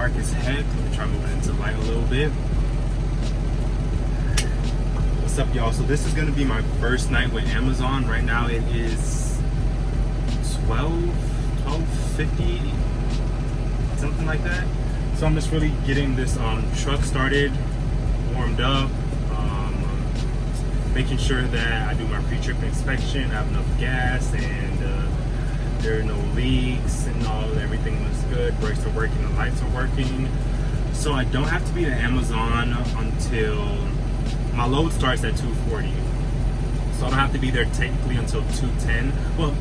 dark as heck. Let me try moving into the light a little bit. What's up, y'all? So this is gonna be my first night with Amazon. Right now it is 12:50, something like that. So I'm just really getting this truck started, warmed up, making sure that I do my pre-trip inspection, I have enough gas, and there are no leaks, and everything looks good. Brakes are working, the lights are working. So I don't have to be at Amazon until my load starts at 2:40. So I don't have to be there technically until 2:10. Well,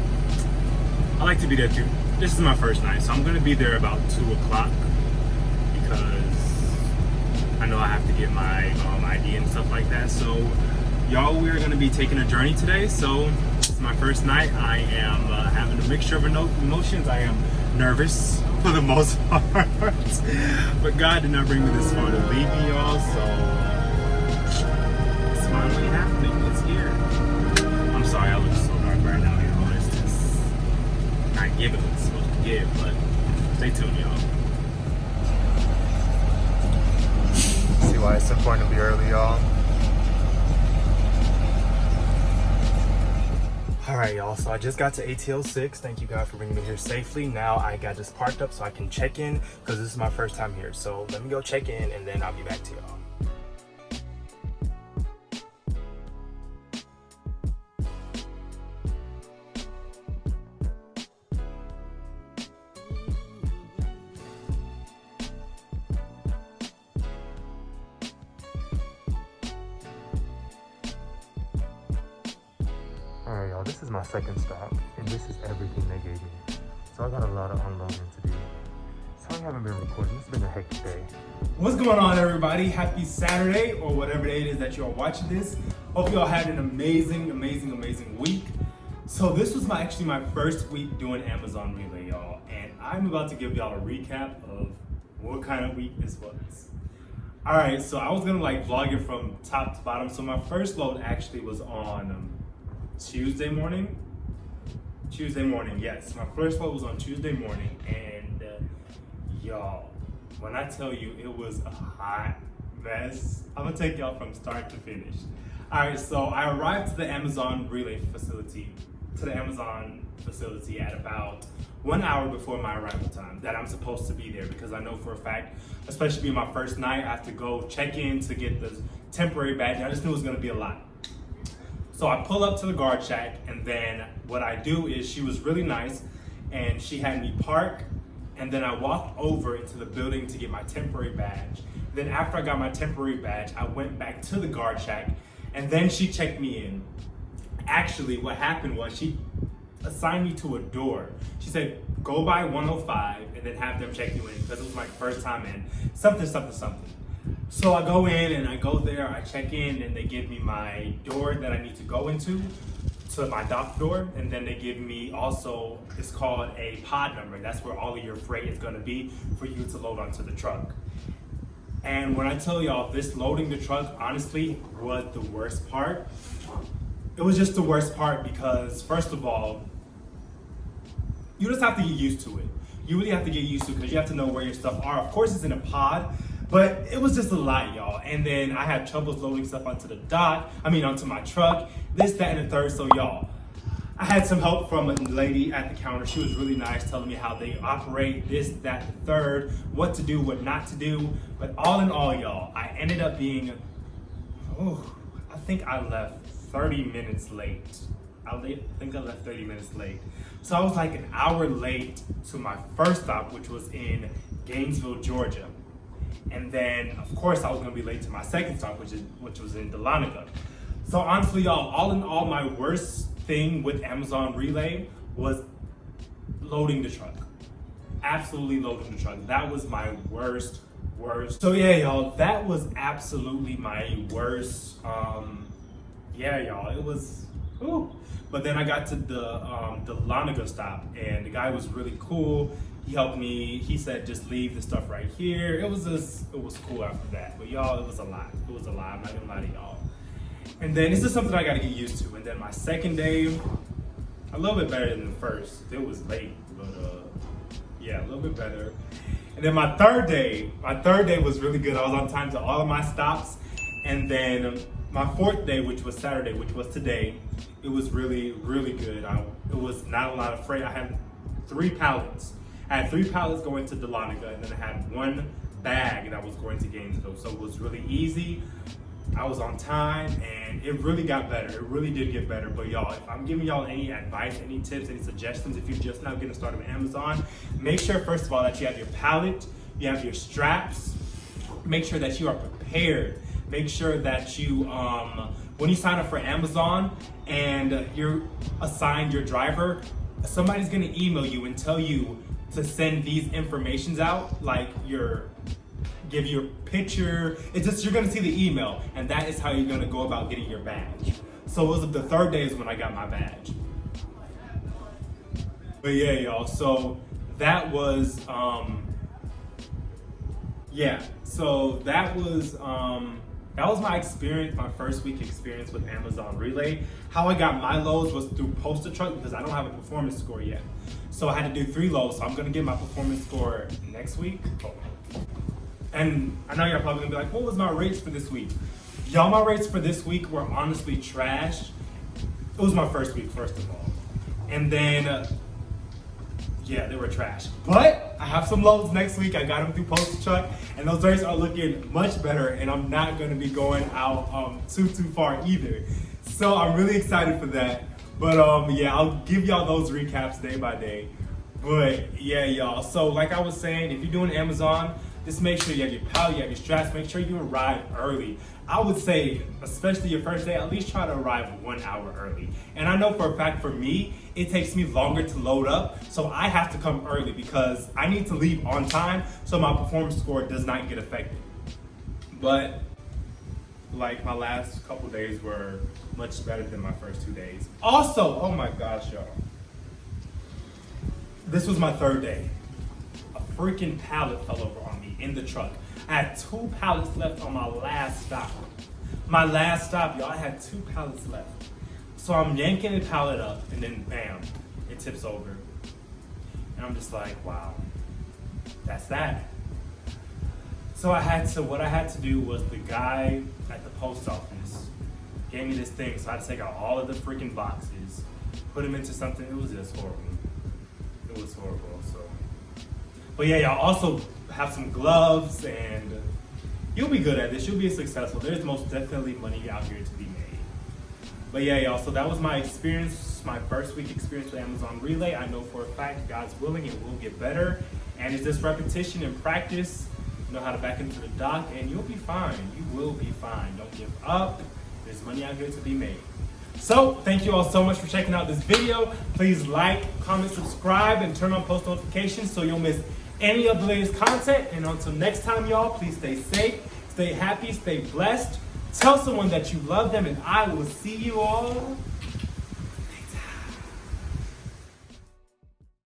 I like to be there too. This is my first night, so I'm gonna be there about 2 o'clock because I know I have to get my ID and stuff like that. So y'all, we're gonna be taking a journey today. So it's my first night. I am having a mixture of emotions. I am nervous for the most part, but God did not bring me this far to leave me, y'all. So it's finally happening. It's here. I'm sorry I look so dark right now, y'all. It's just not giving what it's supposed to give, but stay tuned, y'all. See why it's important to be early, y'all. Alright, y'all, so I just got to ATL 6. Thank you, God, for bringing me here safely. Now I got this parked up so I can check in because this is my first time here. So let me go check in and then I'll be back to y'all. Alright, y'all, this is my second stop, and this is everything they gave me. So I got a lot of unloading to do. Sorry I haven't been recording. It's been a hectic day. What's going on, everybody? Happy Saturday, or whatever day it is that you are watching this. Hope y'all had an amazing week. So this was actually my first week doing Amazon Relay, y'all, and I'm about to give y'all a recap of what kind of week this was. Alright, so I was gonna vlog it from top to bottom. So my first load actually was on Tuesday morning, yes. My first load was on Tuesday morning, and y'all, when I tell you it was a hot mess, I'm gonna take y'all from start to finish. All right, so I arrived to the Amazon Relay facility, at about 1 hour before my arrival time that I'm supposed to be there, because I know for a fact, especially being my first night, I have to go check in to get the temporary badge. I just knew it was gonna be a lot. So I pull up to the guard shack, and then what I do is, she was really nice and she had me park, and then I walked over into the building to get my temporary badge. Then after I got my temporary badge, I went back to the guard shack, and then she checked me in. Actually, what happened was she assigned me to a door. She said, go by 105 and then have them check you in, because it was my first time in, something. So I go in and I go there, I check in, and they give me my door that I need to go into, to my dock door, and then they give me also, it's called a pod number. That's where all of your freight is gonna be for you to load onto the truck. And when I tell y'all, this loading the truck honestly was the worst part. It was just the worst part because, first of all, you just have to get used to it. You really have to get used to it because you have to know where your stuff are. Of course, it's in a pod, but it was just a lot, y'all. And then I had troubles loading stuff onto onto my truck, this, that, and the third. So y'all, I had some help from a lady at the counter. She was really nice, telling me how they operate, this, that, the third, what to do, what not to do. But all in all, y'all, I ended up being, I think I left 30 minutes late. I think I left 30 minutes late. So I was like an hour late to my first stop, which was in Gainesville, Georgia. And then, of course, I was gonna be late to my second stop, which was in Dahlonega. So honestly, y'all, all in all, my worst thing with Amazon Relay was loading the truck. Absolutely loading the truck. That was my worst. So yeah, y'all, that was absolutely my worst. Yeah, y'all, it was, But then I got to the Dahlonega stop, and the guy was really cool. He helped me. He said, just leave the stuff right here. It was cool after that. But y'all, it was a lot. I'm not gonna lie to y'all. And then it's just something I gotta get used to. And then my second day, a little bit better than the first. It was late, but yeah, a little bit better. And then my third day was really good. I was on time to all of my stops. And then my fourth day, which was Saturday, which was today, it was really, really good. It was not a lot of freight. I had 3 pallets. I had 3 pallets going to Dahlonega, and then I had 1 bag that was going to Gainesville. So it was really easy. I was on time, and it really got better. It really did get better. But y'all, if I'm giving y'all any advice, any tips, any suggestions, if you're just now getting started with Amazon, make sure first of all that you have your pallet, you have your straps. Make sure that you are prepared. Make sure that you, when you sign up for Amazon and you're assigned your driver, somebody's gonna email you and tell you to send these informations out, like give you a picture. It's just, you're gonna see the email, and that is how you're gonna go about getting your badge. So it was the third day is when I got my badge. But yeah, y'all, so that was, that was my experience, my first week experience with Amazon Relay. How I got my loads was through Postal Truck because I don't have a performance score yet. So I had to do 3 loads, so I'm gonna get my performance score next week. And I know you're probably gonna be like, what was my rates for this week? Y'all, my rates for this week were honestly trash. It was my first week, first of all. And then, yeah, they were trash. But I have some loads next week. I got them through Postal Truck, and those rates are looking much better, and I'm not gonna be going out too far either. So I'm really excited for that. But yeah, I'll give y'all those recaps day by day. But yeah, y'all, so like I was saying, if you're doing Amazon, just make sure you have your pallet, you have your straps, make sure you arrive early. I would say, especially your first day, at least try to arrive 1 hour early. And I know for a fact for me, it takes me longer to load up, so I have to come early because I need to leave on time so my performance score does not get affected. But like my last couple days were much better than my first 2 days. Also, oh my gosh, y'all. This was my third day. A freaking pallet fell over on me in the truck. I had 2 pallets left on my last stop. My last stop, y'all, I had 2 pallets left. So I'm yanking the pallet up, and then bam, it tips over. And I'm just like, wow, that's that. So what I had to do was the guy at the post office gave me this thing, so I had to take out all of the freaking boxes, put them into something. It was just horrible. It was horrible, so. But yeah, y'all also have some gloves, and you'll be good at this. You'll be successful. There's most definitely money out here to be made. But yeah, y'all, so that was my experience, my first week experience with Amazon Relay. I know for a fact, God's willing, it will get better. And it's just repetition and practice. You know how to back into the dock, and you'll be fine. You will be fine. Don't give up. There's money out here to be made. So, thank you all so much for checking out this video. Please like, comment, subscribe, and turn on post notifications so you'll miss any of the latest content. And until next time, y'all, please stay safe, stay happy, stay blessed. Tell someone that you love them, and I will see you all